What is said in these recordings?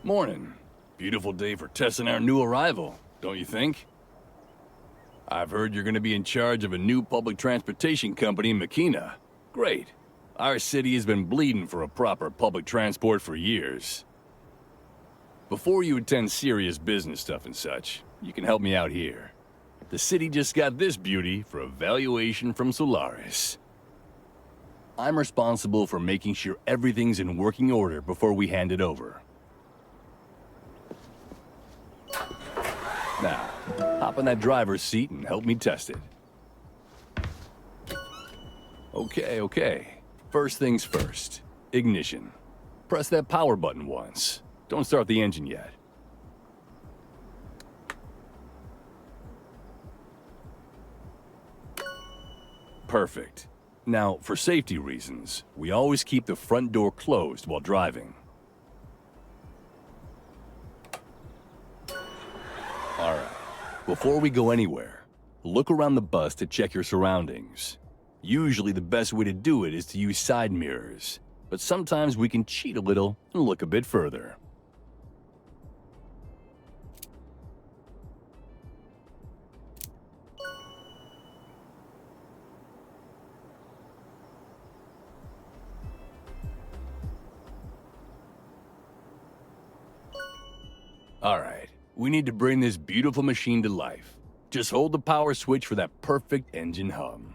Morning. Beautiful day for testing our new arrival, don't you think? I've heard you're going to be in charge of a new public transportation company in Makina. Great. Our city has been bleeding for a proper public transport for years. Before you attend serious business stuff and such, you can help me out here. The city just got this beauty for evaluation from Solaris. I'm responsible for making sure everything's in working order before we hand it over. Now, hop in that driver's seat and help me test it. Okay. First things first. Ignition. Press that power button once. Don't start the engine yet. Perfect. Now, for safety reasons, we always keep the front door closed while driving. Alright, before we go anywhere, look around the bus to check your surroundings. Usually the best way to do it is to use side mirrors, but sometimes we can cheat a little and look a bit further. Alright, we need to bring this beautiful machine to life. Just hold the power switch for that perfect engine hum.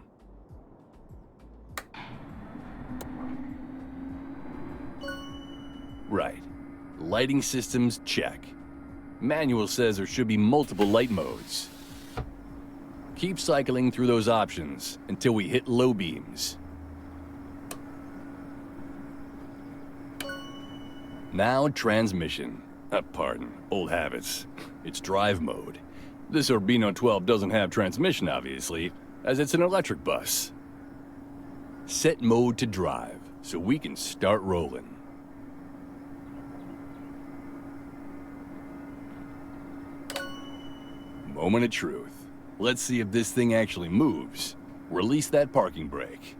Right. Lighting systems, check. Manual says there should be multiple light modes. Keep cycling through those options until we hit low beams. Now transmission. Pardon, old habits. It's drive mode. This Urbino 12 doesn't have transmission, obviously, as it's an electric bus. Set mode to drive, so we can start rolling. Moment of truth. Let's see if this thing actually moves. Release that parking brake.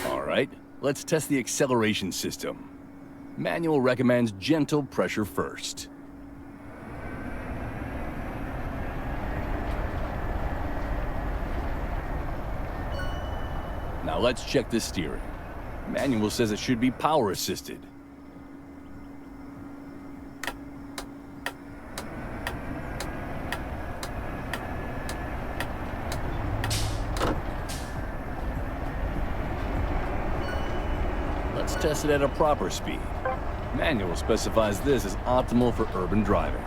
Alright, let's test the acceleration system. Manual recommends gentle pressure first. Now let's check the steering. Manual says it should be power assisted. Let's test it at a proper speed. Manual specifies this as optimal for urban driving.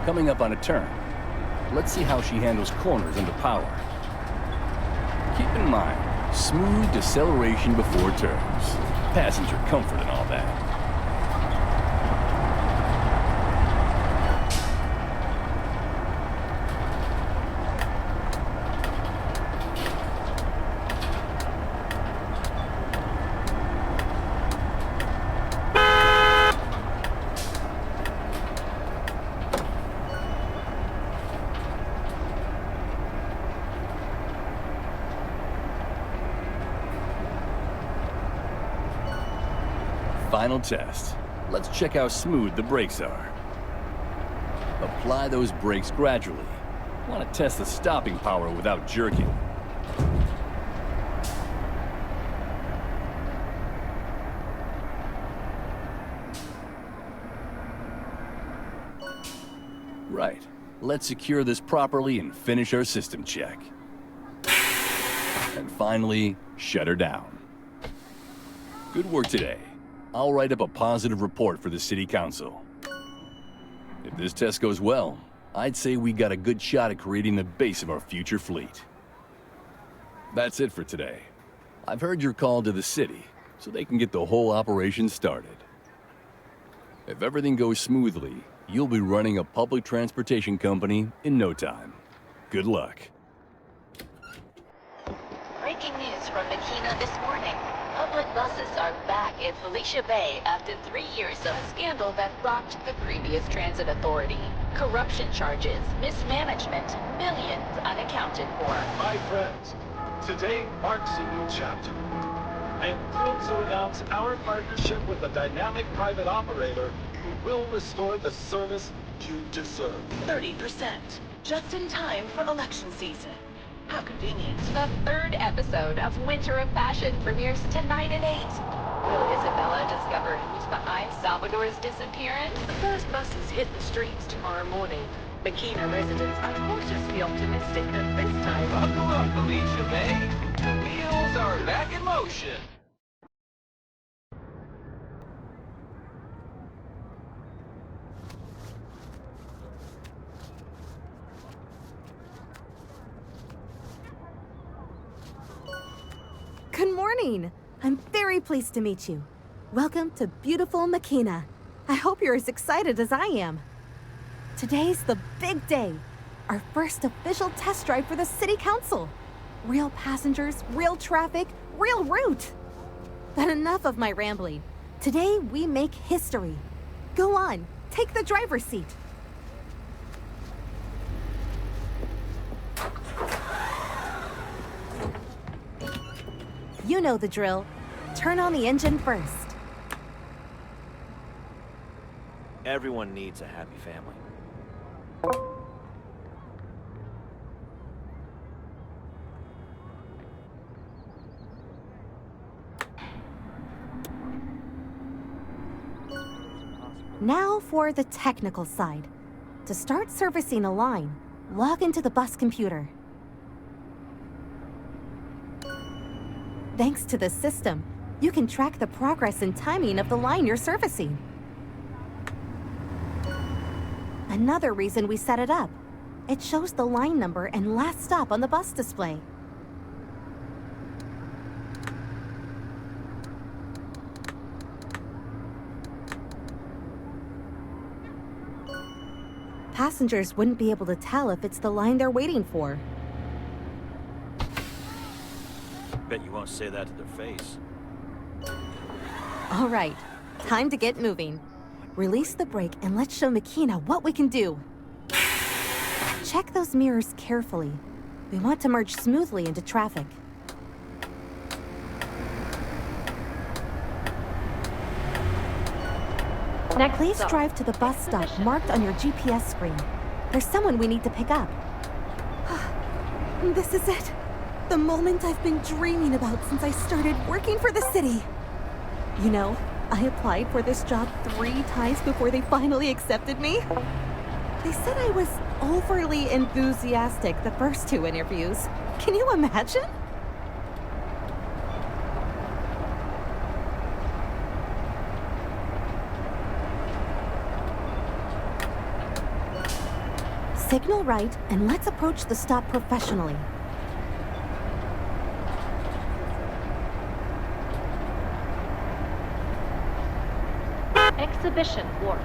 Coming up on a turn. Let's see how she handles corners under power. Keep in mind, smooth deceleration before turns. Passenger comfort and all that. Final test. Let's check how smooth the brakes are. Apply those brakes gradually. Want to test the stopping power without jerking. Right. Let's secure this properly and finish our system check. and finally shut her down. Good work today. I'll write up a positive report for the city council. If this test goes well, I'd say we got a good shot at creating the base of our future fleet. That's it for today. I've heard you're called to the city, so they can get the whole operation started. If everything goes smoothly, you'll be running a public transportation company in no time. Good luck. Breaking news from Makina this morning. Public buses are back in Felicia Bay after 3 years of a scandal that rocked the previous transit authority. Corruption charges, mismanagement, millions unaccounted for. My friends, today marks a new chapter. I am thrilled to announce our partnership with a dynamic private operator who will restore the service you deserve. 30%, just in time for election season. How convenient. The third episode of Winter of Passion premieres tonight at 8. Will Isabella discover who's behind Salvador's disappearance? The first buses hit the streets tomorrow morning. Makina residents are cautiously optimistic that this time... Buckle up, Felicia Bay. The wheels are back in motion. Good morning! I'm very pleased to meet you. Welcome to beautiful Makina. I hope you're as excited as I am. Today's the big day. Our first official test drive for the city council. Real passengers, real traffic, real route. But enough of my rambling. Today we make history. Go on, take the driver's seat. You know the drill. Turn on the engine first. Everyone needs a happy family. Now for the technical side. To start servicing a line, log into the bus computer. Thanks to this system, you can track the progress and timing of the line you're servicing. Another reason we set it up. It shows the line number and last stop on the bus display. Passengers wouldn't be able to tell if it's the line they're waiting for. Bet you won't say that to their face. All right, time to get moving. Release the brake and let's show Makina what we can do. Check those mirrors carefully. We want to merge smoothly into traffic. Please drive to the bus stop marked on your GPS screen. There's someone we need to pick up. This is it. The moment I've been dreaming about since I started working for the city. You know, I applied for this job 3 times before they finally accepted me. They said I was overly enthusiastic the first 2 interviews. Can you imagine? Signal right, and let's approach the stop professionally. Exhibition warp.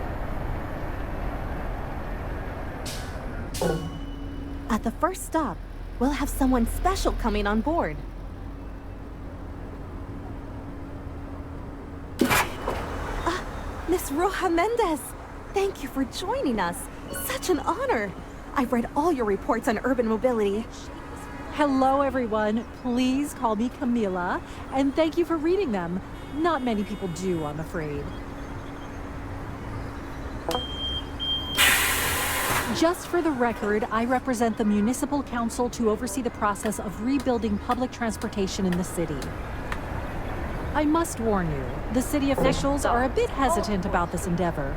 At the first stop, we'll have someone special coming on board. Miss Roja Mendez, thank you for joining us. Such an honor. I've read all your reports on urban mobility. Hello, everyone. Please call me Camila, and thank you for reading them. Not many people do, I'm afraid. Just for the record, I represent the Municipal Council to oversee the process of rebuilding public transportation in the city. I must warn you, the city officials are a bit hesitant about this endeavor.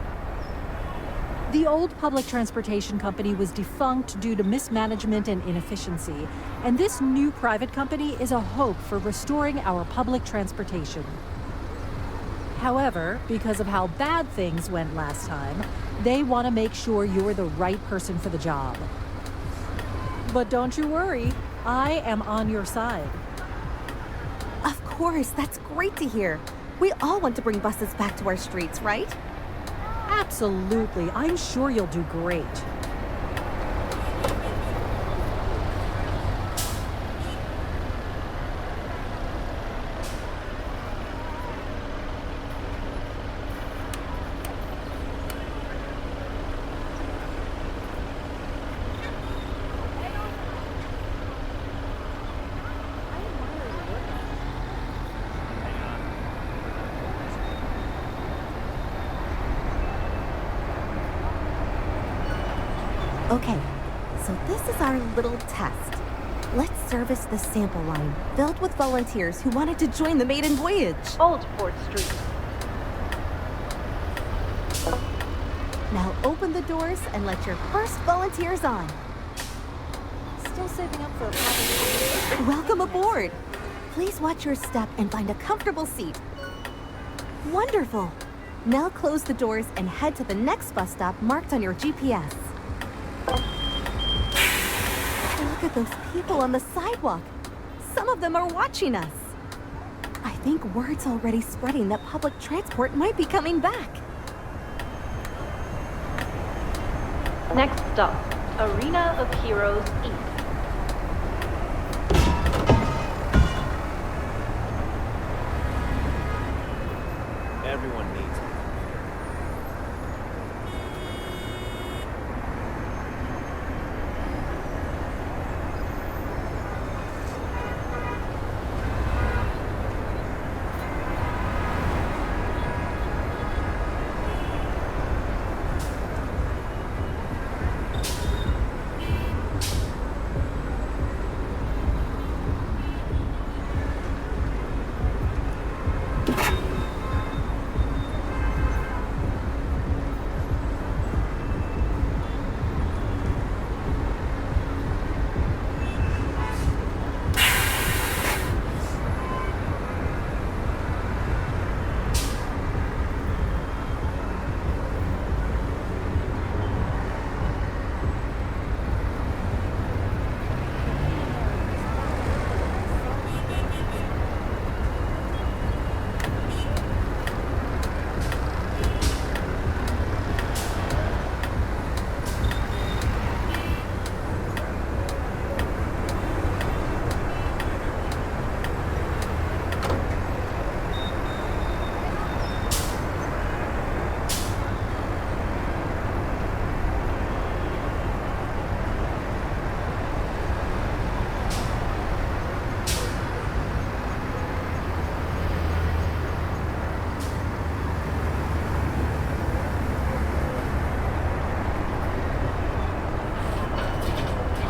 The old public transportation company was defunct due to mismanagement and inefficiency, and this new private company is a hope for restoring our public transportation. However, because of how bad things went last time, they want to make sure you're the right person for the job. But don't you worry, I am on your side. Of course, that's great to hear. We all want to bring buses back to our streets, right? Absolutely, I'm sure you'll do great. Okay, so this is our little test. Let's service the sample line, filled with volunteers who wanted to join the maiden voyage. Old Port Street. Now open the doors and let your first volunteers on. Still saving up for a private. Welcome aboard. Please watch your step and find a comfortable seat. Wonderful. Now close the doors and head to the next bus stop marked on your GPS. Look at those people on the sidewalk. Some of them are watching us. I think word's already spreading that public transport might be coming back. Next stop, Arena of Heroes East. Everyone needs it.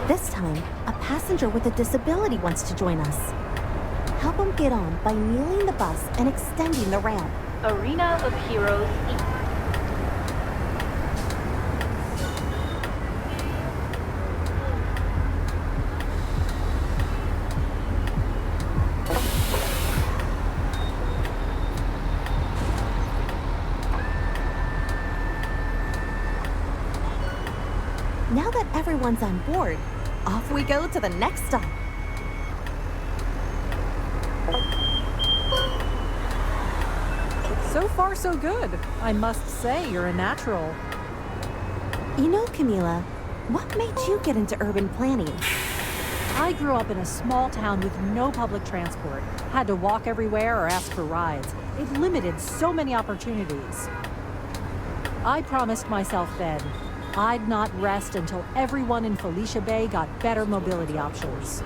This time, a passenger with a disability wants to join us. Help him get on by kneeling the bus and extending the ramp. Arena of Heroes East. Now that everyone's on board, off we go to the next stop. So far, so good. I must say, you're a natural. You know, Camila, what made you get into urban planning? I grew up in a small town with no public transport. Had to walk everywhere or ask for rides. It limited so many opportunities. I promised myself then, I'd not rest until everyone in Felicia Bay got better mobility options.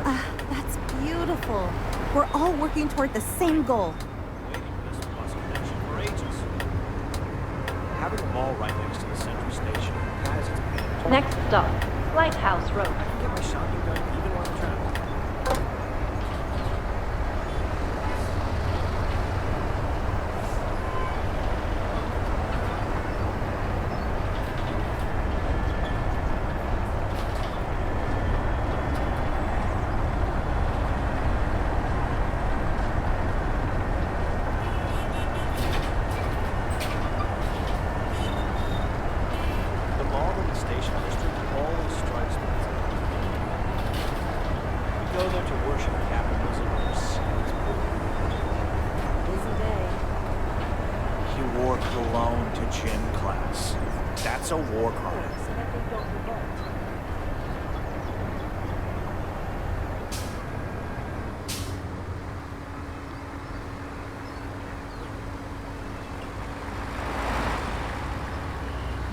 That's beautiful. We're all working toward the same goal. Having a mall right next to the central station, guys, it's a pain. Next stop, Lighthouse Road. I can get my shopping done even while I'm traveling. go there to worship capitalism or see its Busy day. He wore cologne to gym class. That's a war crime. So that they don't revolt.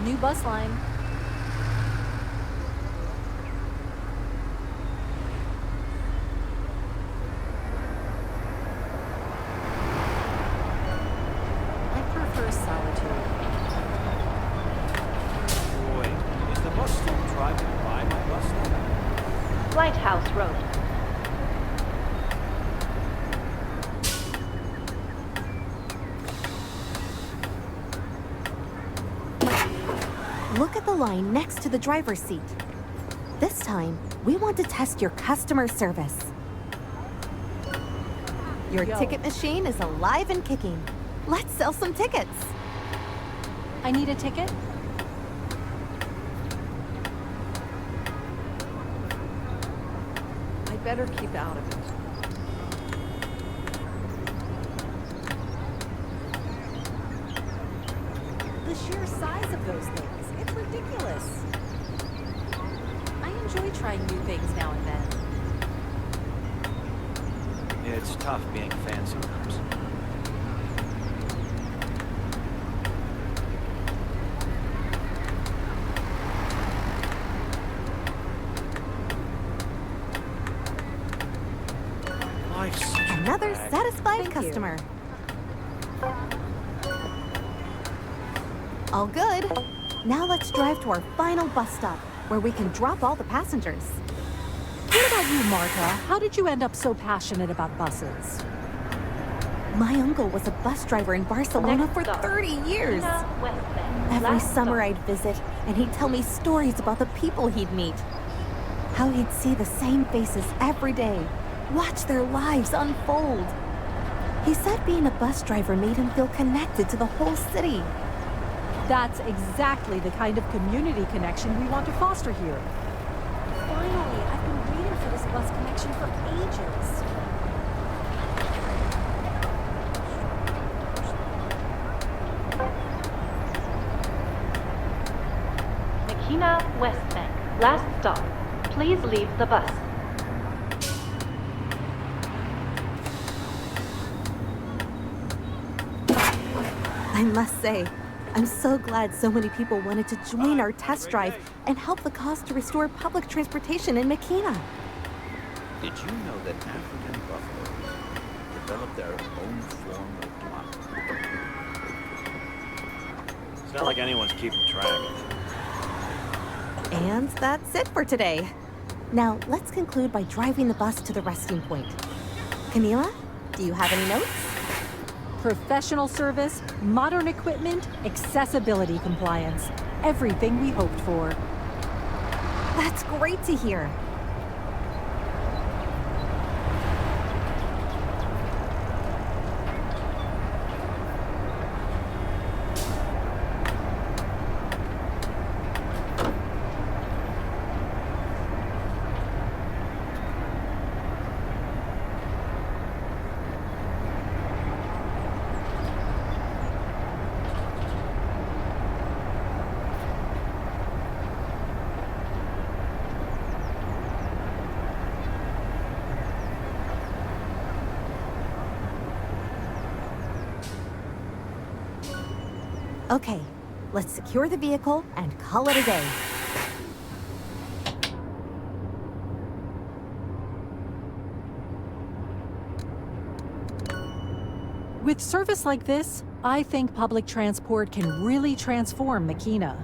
New bus line. I prefer solitude. Wait, is the bus still driving by my bus stop? Lighthouse Road. Look at the line next to the driver's seat. This time, we want to test your customer service. Your Yo. ticket machine is alive and kicking. Let's sell some tickets. I need a ticket? I better keep out of it. The sheer size of those things, it's ridiculous. I enjoy trying new things now and then. It's tough being fan sometimes. Life's such a Another drag. satisfied Thank you. customer. All good. Now let's drive to our final bus stop, where we can drop all the passengers. What about you, Marta? How did you end up so passionate about buses? My uncle was a bus driver in Barcelona Next for stop, 30 years. Arena West Bank. Every Last summer stop. I'd visit, and he'd tell me stories about the people he'd meet. How he'd see the same faces every day, watch their lives unfold. He said being a bus driver made him feel connected to the whole city. That's exactly the kind of community connection we want to foster here. Finally, I've been waiting for this bus connection for ages. Makina West Bank. Last stop. Please leave the bus. I must say, I'm so glad so many people wanted to join our test drive and help the cause to restore public transportation in Makina. Did you know that African buffaloes developed their own form of democracy? It's not like anyone's keeping track. And that's it for today. Now, let's conclude by driving the bus to the resting point. Camila, do you have any notes? Professional service, modern equipment, accessibility compliance. Everything we hoped for. That's great to hear. Okay, let's secure the vehicle and call it a day. With service like this, I think public transport can really transform Makina.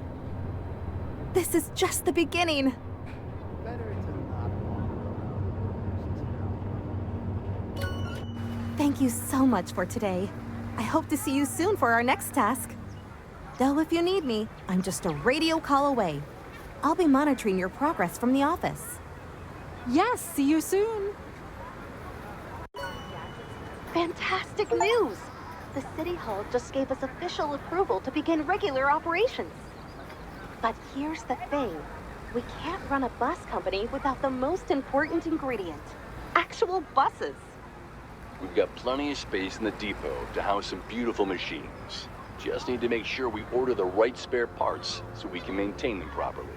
This is just the beginning. Thank you so much for today. I hope to see you soon for our next task. Though if you need me, I'm just a radio call away. I'll be monitoring your progress from the office. Yes, see you soon. Fantastic news! The City Hall just gave us official approval to begin regular operations. But here's the thing. We can't run a bus company without the most important ingredient, actual buses. We've got plenty of space in the depot to house some beautiful machines. Just need to make sure we order the right spare parts so we can maintain them properly.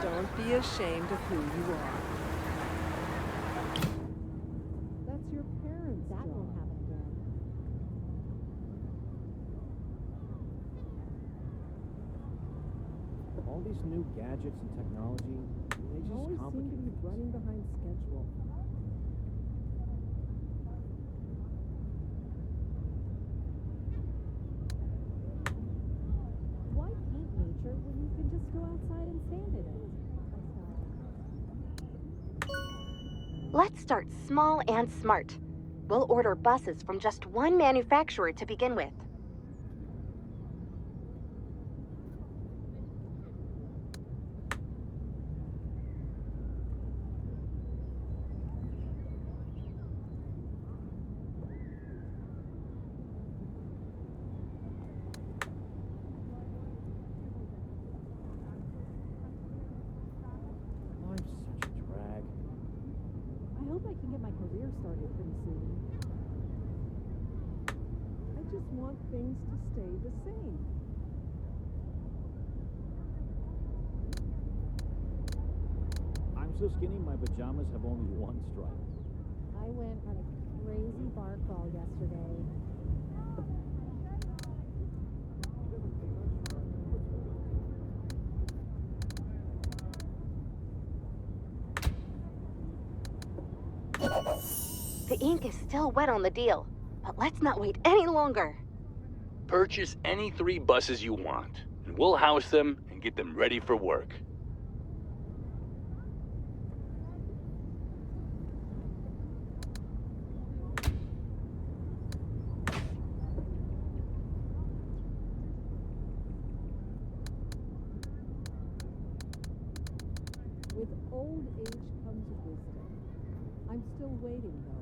Don't be ashamed of who you are. That's your parents' That won't happen again. All these new gadgets and technology, they just Always seem to complicate be things. running behind schedule. Why paint nature when you can just go outside and stand in it? Let's start small and smart. We'll order buses from just one manufacturer to begin with. Life's such a drag. I hope I can get my career started pretty soon. I just want things to stay the same. I'm so skinny, my pajamas have only one stripe. I went on a crazy bar crawl yesterday. The ink is still wet on the deal, but let's not wait any longer. Purchase any 3 buses you want, and we'll house them and get them ready for work. With old age comes wisdom. I'm still waiting, though.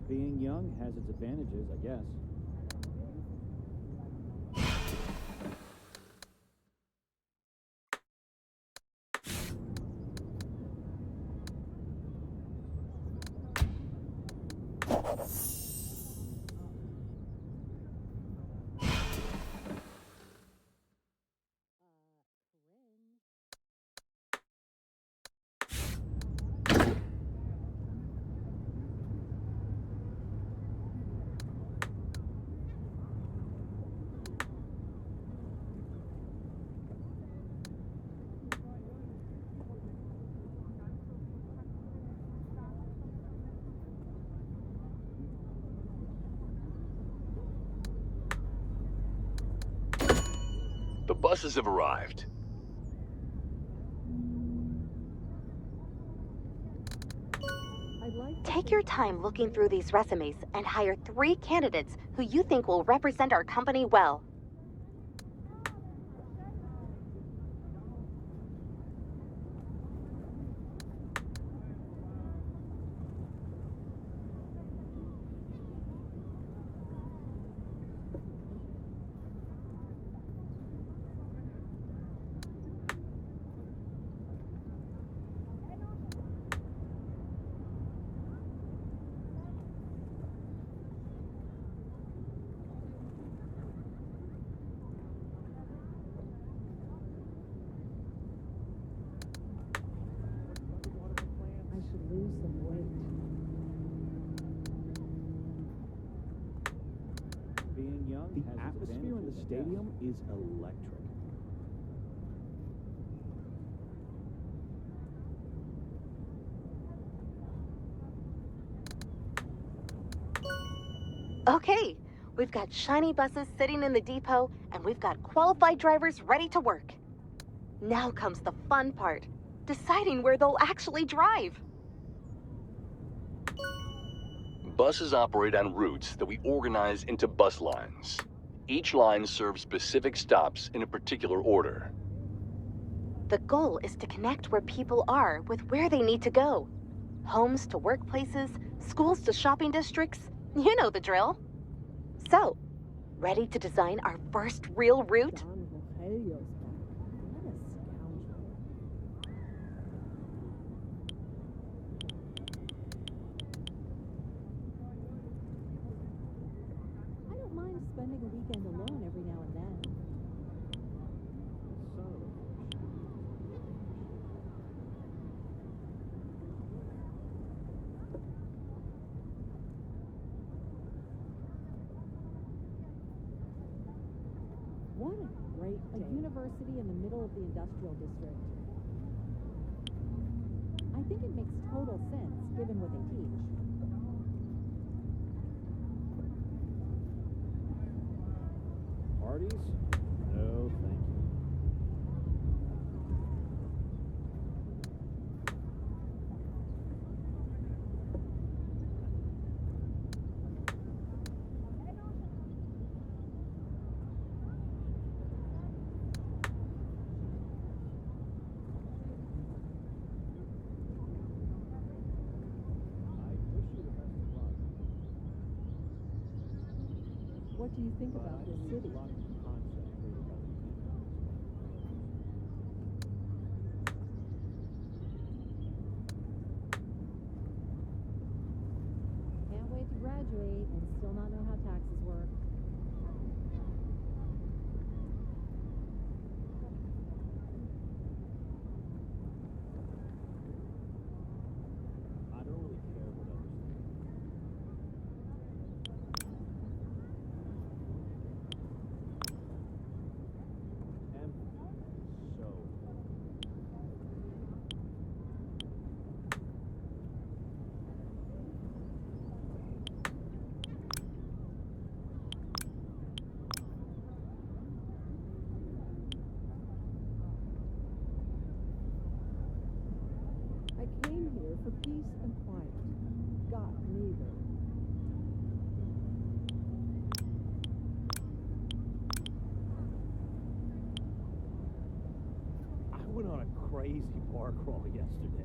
Being young has its advantages, I guess. The buses have arrived. Take your time looking through these resumes and hire 3 candidates who you think will represent our company well. young. The has its atmosphere in the advantages, I stadium is electric. Okay, we've got shiny buses sitting in the depot, and we've got qualified drivers ready to work. Now comes the fun part, deciding where they'll actually drive. Buses operate on routes that we organize into bus lines. Each line serves specific stops in a particular order. The goal is to connect where people are with where they need to go. Homes to workplaces, schools to shopping districts. You know the drill. So, ready to design our first real route? Don Rogelio's back. What a scoundrel. I don't mind spending a weekend alone every now and then. Son of a What a great A day. university in the middle of the industrial district. I think it makes total sense given what they teach. parties? No, thank you. I wish you the best of luck. What do you think But about I this believe city? a lot of the concept created by the team. Can't wait to graduate and still not know how taxes work. I don't really care what others think. Empathy. So. I came here for peace and quiet. Got neither. I went on a crazy bar crawl yesterday.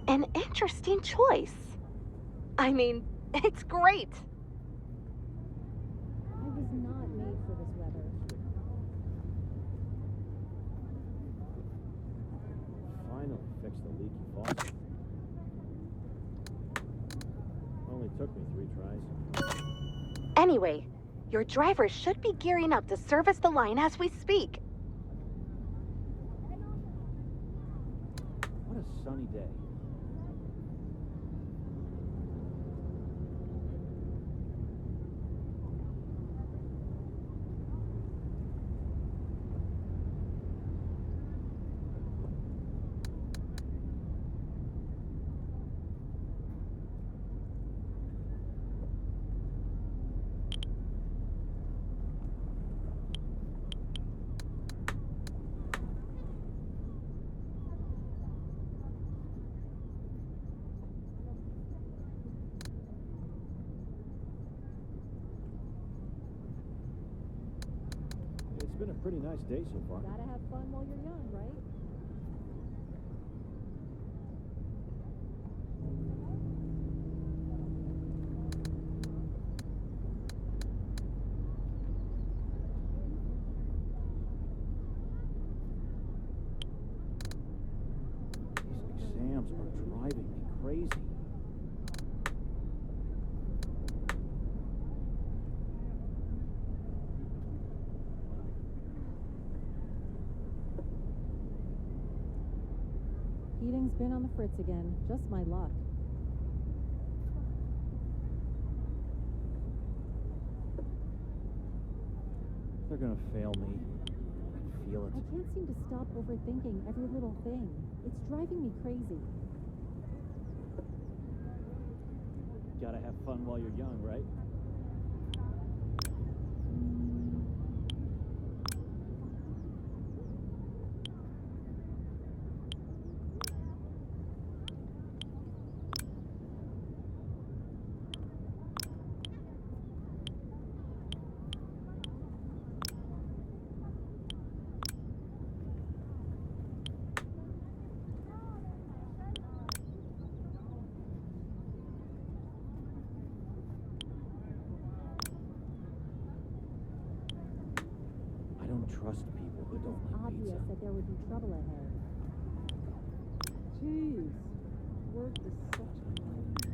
An interesting choice. I mean, it's great. I was not made for this weather. Finally fixed the leaky faucet. Only took me 3 tries. Anyway, your driver should be gearing up to service the line as we speak. What a sunny day. It's been a pretty nice day so far. Gotta have fun while you're young, right? Been on the fritz again. Just my luck. They're gonna fail me. I feel it. I can't seem to stop overthinking every little thing. It's driving me crazy. Gotta have fun while you're young, right? I don't trust people who don't like Obvious pizza. that there would be trouble ahead. Jeez, work is such a life.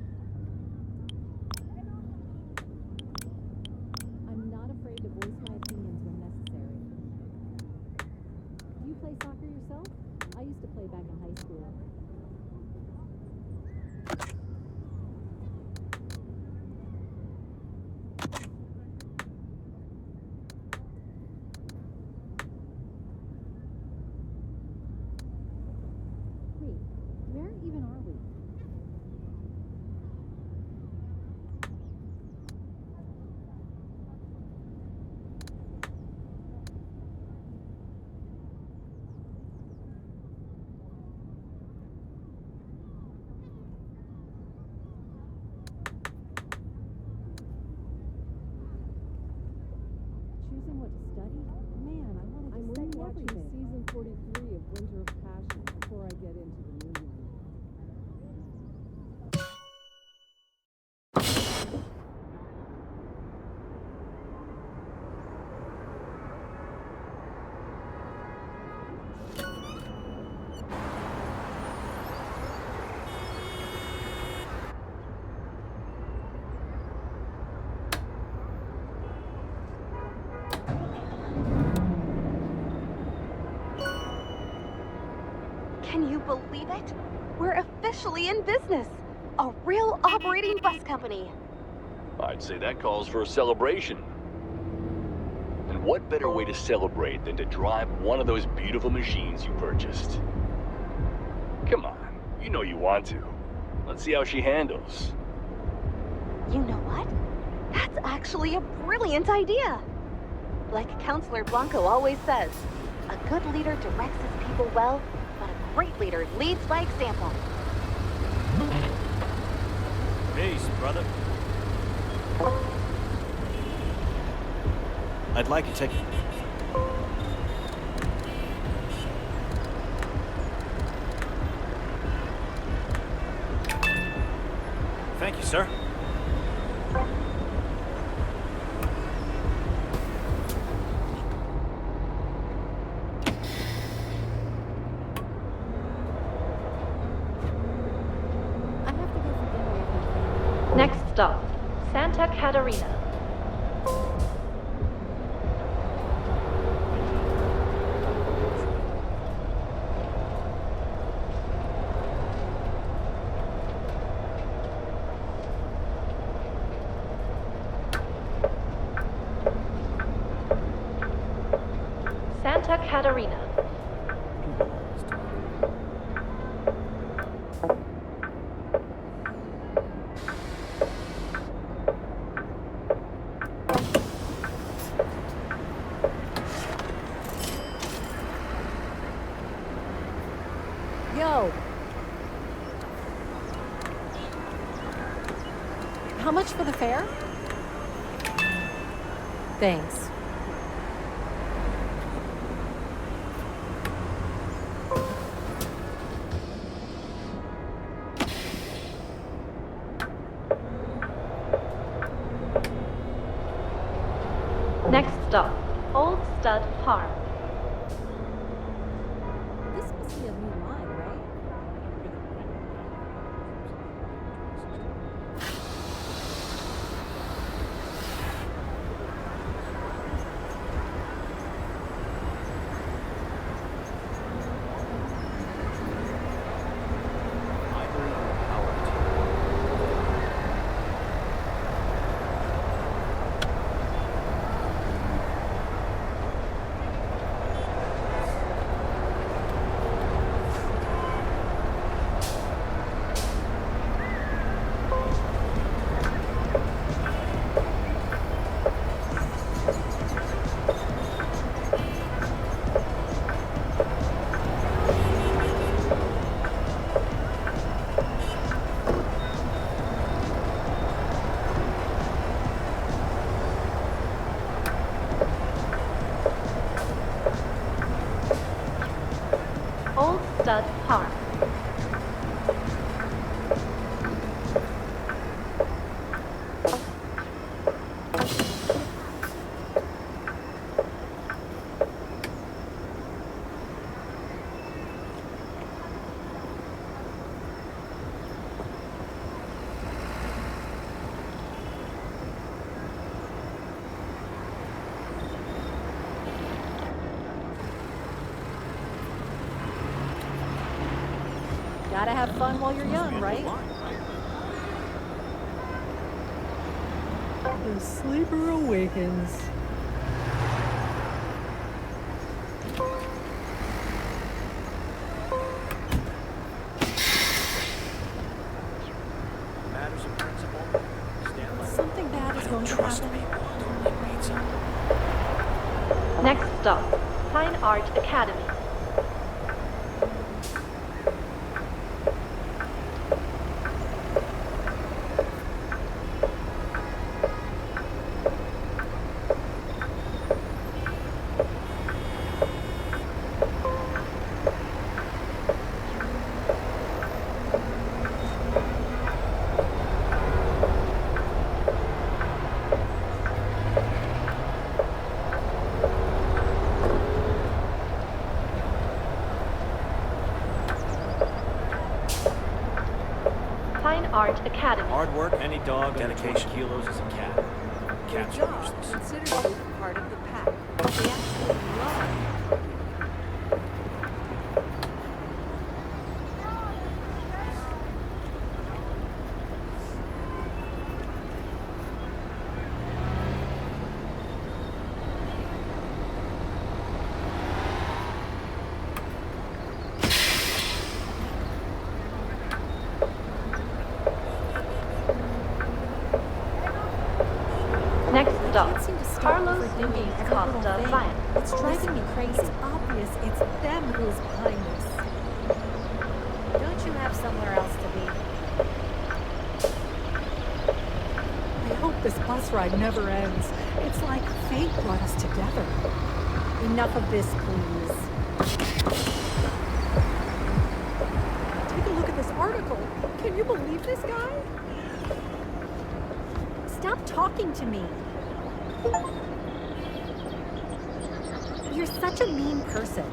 I'm not afraid to voice my opinions when necessary. Do you play soccer yourself? I used to play back in high school. Wait, where even are we? Choosing what to study? Man, I wanted to I'm study rewatching everything. season 43 of Winter of Passion before I get into the new one. Can you believe it? We're officially in business. A real operating bus company. I'd say that calls for a celebration. And what better way to celebrate than to drive one of those beautiful machines you purchased? Come on, you know you want to. Let's see how she handles. You know what? That's actually a brilliant idea. Like Counselor Blanco always says, a good leader directs his people well, but a great leader leads by example. Peace, brother. I'd like a ticket. Thank you, sir. I have to go for dinner with my family. Next stop, Santa Catarina. Santa Catarina. Yo! How much for the fare? Thanks. Next stop, Old Stud Farm. This must be a new line, right? Stud Park. Gotta have fun while you're young, right? The sleeper awakens. Matters of principle. Stand like Something bad is going to trust happen. people. Don't eat pizza. Next stop, Fine Art Academy. Fine Art Academy. Hard work, any dog, Dedication. 20 kilos is a cat. Cats are useless. considers you part of the pack. They absolutely love Next I stop, can't seem to stop Carlos overthinking Luis every Costa little thing. Vine. It's driving me crazy. It's obvious it's them who's behind this. Don't you have somewhere else to be? I hope this bus ride never ends. It's like fate brought us together. Enough of this, please. Take a look at this article. Can you believe this guy? Stop talking to me. You're such a mean person.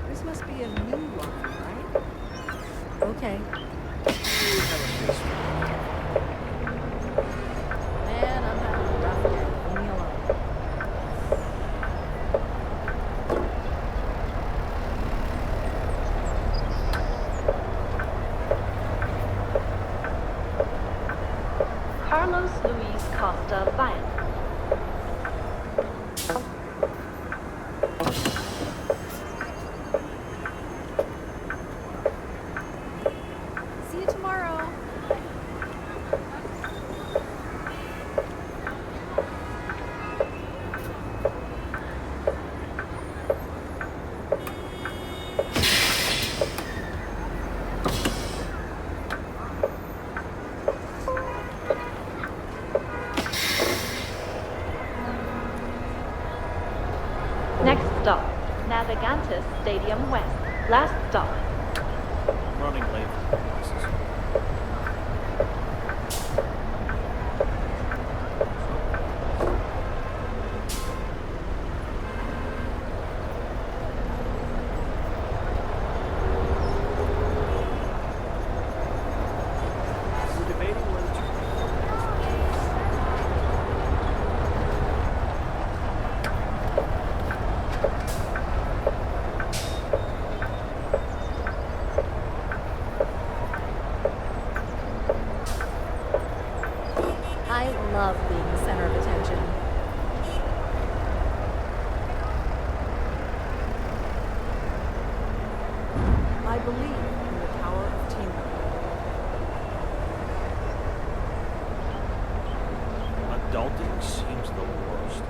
This must be a new line, right? Okay. Man, I'm having a rough day. Leave me alone. Carlos Luis Costa Vine. See you tomorrow. Next stop, Navegantes Stadium West. Last stop. Running late for classes. We're debating whether to I love being the center of attention. I believe in the power of teamwork. Adulting seems the worst.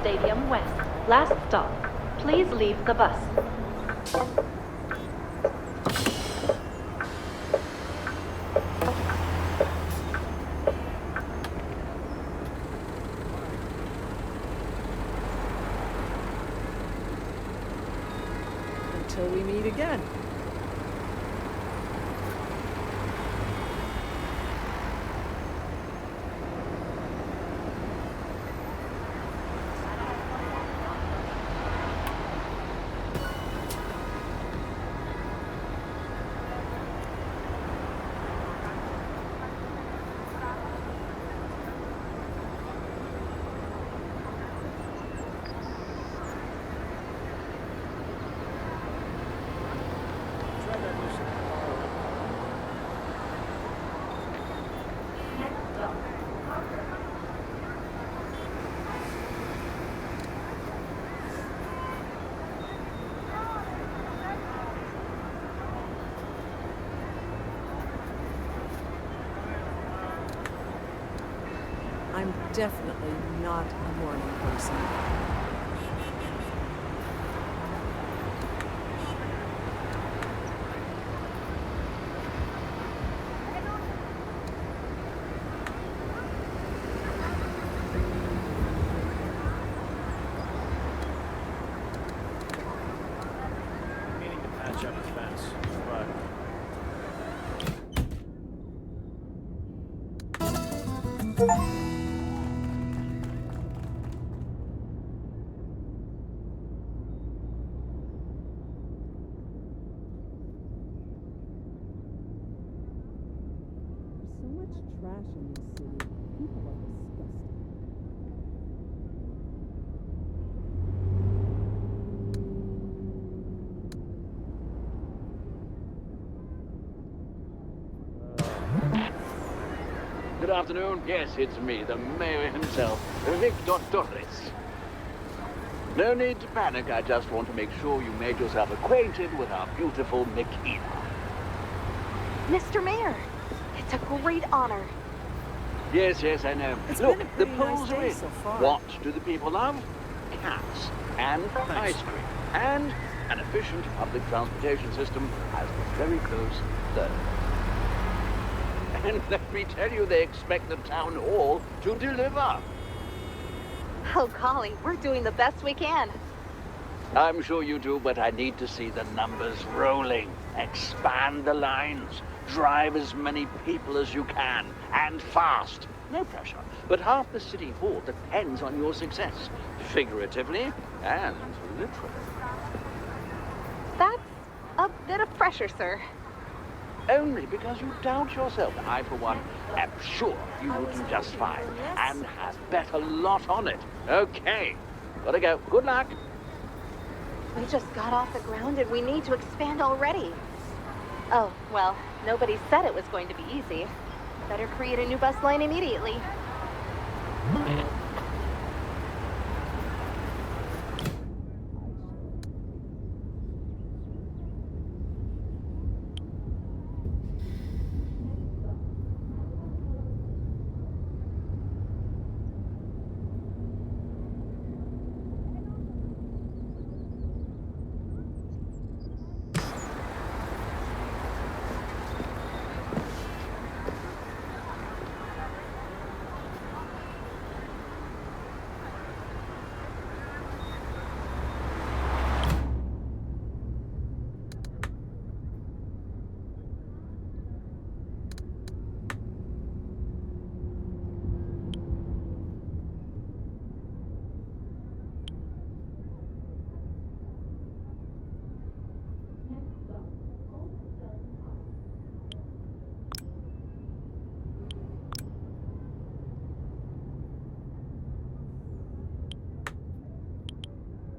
Stadium West. Last stop. Please leave the bus. Until we meet again. I'm definitely not a morning person. Meaning to patch up the fence, but There's so much trash in this city. People are disgusting. Good afternoon. Yes, it's me, the mayor himself, Victor Torres. No need to panic. I just want to make sure you made yourself acquainted with our beautiful Makina. Mr. Mayor, it's a great honor. Yes, I know. It's Look, been a the pretty polls nice are day in. so far. What do the people love? Cats and ice cream and an efficient public transportation system as the very close third. And let me tell you, they expect the town hall to deliver. Oh, golly, we're doing the best we can. I'm sure you do, but I need to see the numbers rolling. Expand the lines. Drive as many people as you can, and fast. No pressure, but half the city hall depends on your success, figuratively and literally. That's a bit of pressure, sir. Only because you doubt yourself. I, for one, am sure you will do just fine, and have bet a lot on it. Okay, gotta go. Good luck. We just got off the ground and we need to expand already. Oh, well, nobody said it was going to be easy. Better create a new bus line immediately.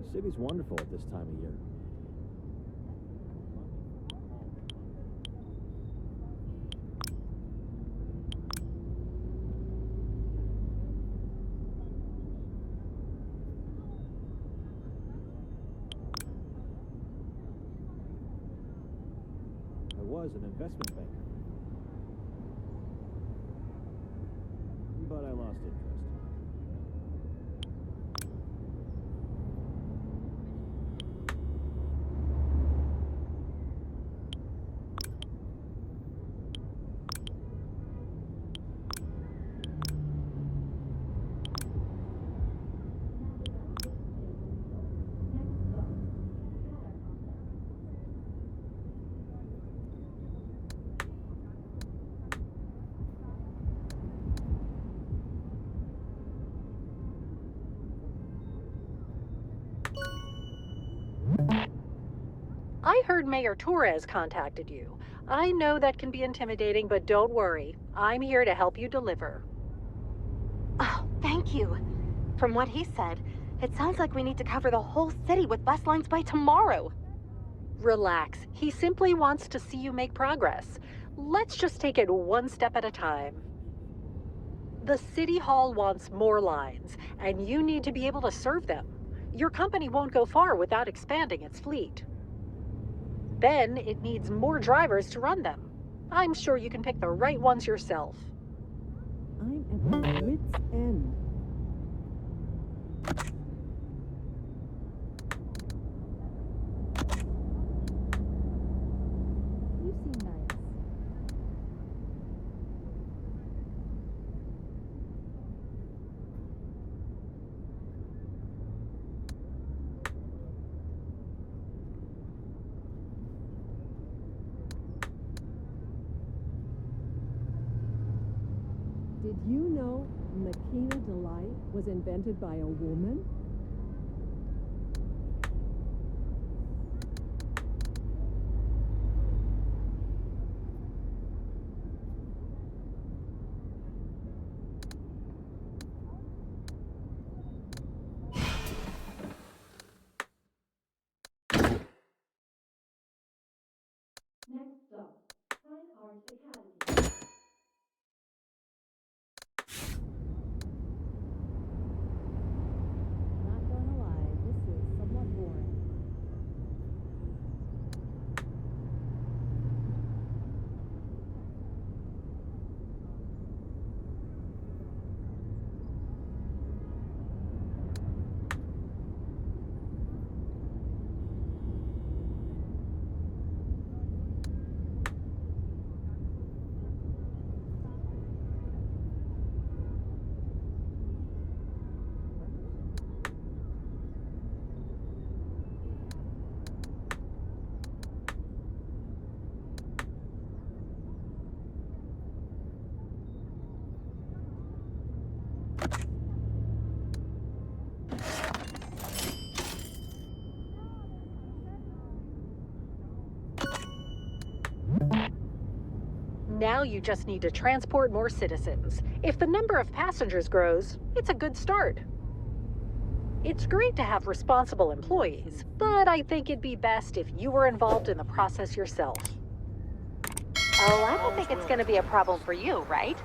the city's wonderful at this time of year. I was an investment banker, but I lost interest. heard Mayor Torres contacted you. I know that can be intimidating, but don't worry. I'm here to help you deliver. Oh, thank you. From what he said, it sounds like we need to cover the whole city with bus lines by tomorrow. Relax. He simply wants to see you make progress. Let's just take it one step at a time. The City Hall wants more lines, and you need to be able to serve them. Your company won't go far without expanding its fleet. Then it needs more drivers to run them. I'm sure you can pick the right ones yourself. I'm at my wit's end. You seem nice. Did you know Makina Delight was invented by a woman? Next stop, Fine Art Academy. Not gonna lie, this is somewhat boring. Now you just need to transport more citizens. If the number of passengers grows, it's a good start. It's great to have responsible employees, but I think it'd be best if you were involved in the process yourself. Oh, I don't think it's gonna be a problem for you, right?